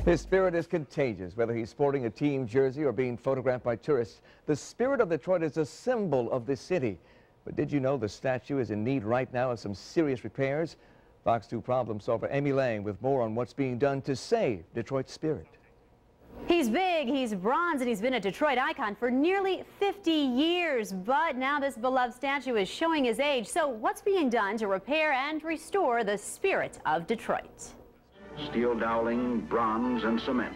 His spirit is contagious, whether he's sporting a team jersey or being photographed by tourists. The spirit of Detroit is a symbol of the city. But did you know the statue is in need right now of some serious repairs? Fox 2 problem solver Amy Lang with more on what's being done to save Detroit's spirit. He's big, he's bronze, and he's been a Detroit icon for nearly 50 years. But now this beloved statue is showing his age. So what's being done to repair and restore the spirit of Detroit? Steel doweling, bronze, and cement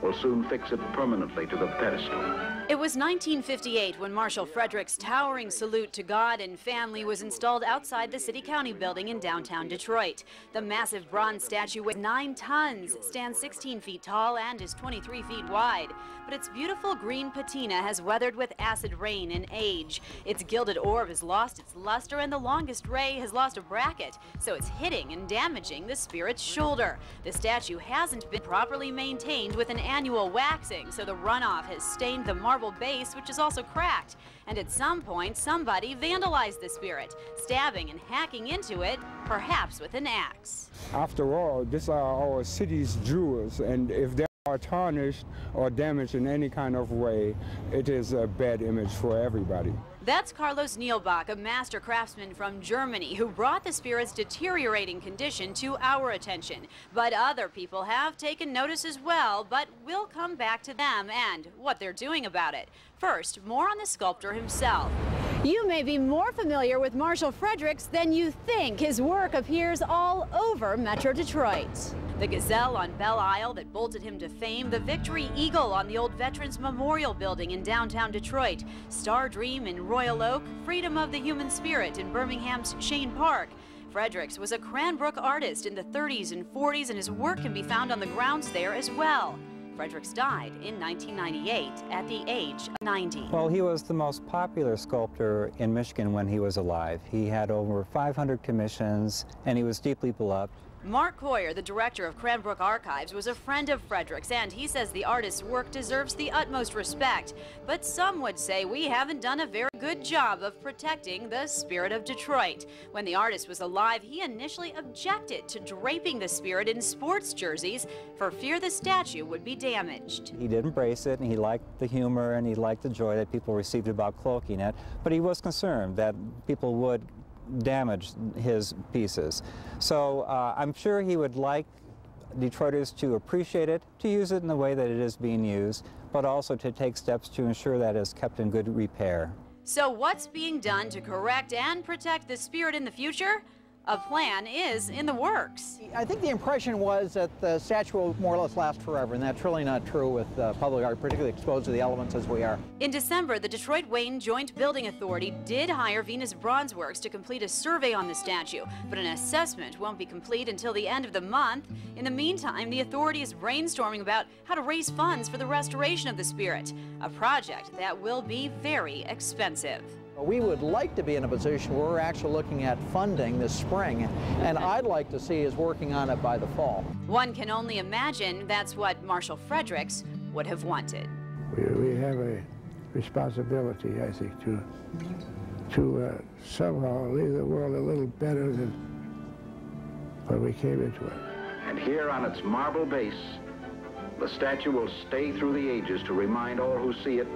will soon fix it permanently to the pedestal. It was 1958 when Marshal Frederick's towering salute to God and family was installed outside the City-County building in downtown Detroit. The massive bronze statue weighs 9 tons, stands 16 feet tall, and is 23 feet wide. But its beautiful green patina has weathered with acid rain and age. Its gilded orb has lost its luster, and the longest ray has lost a bracket, so it's hitting and damaging the spirit's shoulder. The statue hasn't been properly maintained with an annual waxing, so the runoff has stained the marble base, which is also cracked. And at some point, somebody vandalized the spirit, stabbing and hacking into it, perhaps with an axe. After all, these are our city's jewels, and if they are tarnished or damaged in any kind of way, it is a bad image for everybody. That's Carlos Nielbach, a master craftsman from Germany, who brought the spirit's deteriorating condition to our attention. But other people have taken notice as well, but we'll come back to them and what they're doing about it. First, more on the sculptor himself. You may be more familiar with Marshal Fredericks than you think. His work appears all over Metro Detroit. The gazelle on Belle Isle that bolted him to fame, the Victory Eagle on the old Veterans Memorial Building in downtown Detroit, Star Dream in Royal Oak, Freedom of the Human Spirit in Birmingham's Cheyne Park. Fredericks was a Cranbrook artist in the 30s and 40s, and his work can be found on the grounds there as well. Fredericks died in 1998 at the age of 90. Well, he was the most popular sculptor in Michigan when he was alive. He had over 500 commissions, and he was deeply beloved. Mark Coyer, the director of Cranbrook Archives, was a friend of Fredericks, and he says the artist's work deserves the utmost respect. But some would say we haven't done a very good job of protecting the spirit of Detroit. When the artist was alive, he initially objected to draping the spirit in sports jerseys for fear the statue would be damaged. He did embrace it, and he liked the humor, and he liked the joy that people received about cloaking it, but he was concerned that people would damage his pieces. So I'm sure he would like Detroiters to appreciate it, to use it in the way that it is being used, but also to take steps to ensure that it's kept in good repair. So what's being done to correct and protect the spirit in the future? A plan is in the works. I think the impression was that the statue will more or less last forever, and that's really not true with public art, particularly exposed to the elements as we are. In December, the Detroit-Wayne Joint Building Authority did hire Venus Bronze Works to complete a survey on the statue, but an assessment won't be complete until the end of the month. In the meantime, the authority is brainstorming about how to raise funds for the restoration of the spirit, a project that will be very expensive. We would like to be in a position where we're actually looking at funding this spring, and I'd like to see us working on it by the fall. One can only imagine that's what Marshal Fredericks would have wanted. We have a responsibility, I think, to somehow leave the world a little better than when we came into it. And here on its marble base, the statue will stay through the ages to remind all who see it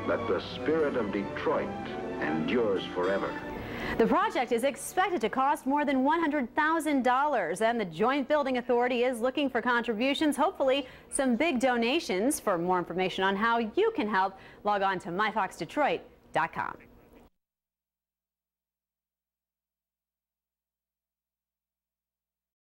that the spirit of Detroit endures forever. The project is expected to cost more than $100,000, and the Joint Building Authority is looking for contributions, hopefully some big donations. For more information on how you can help, log on to myfoxdetroit.com.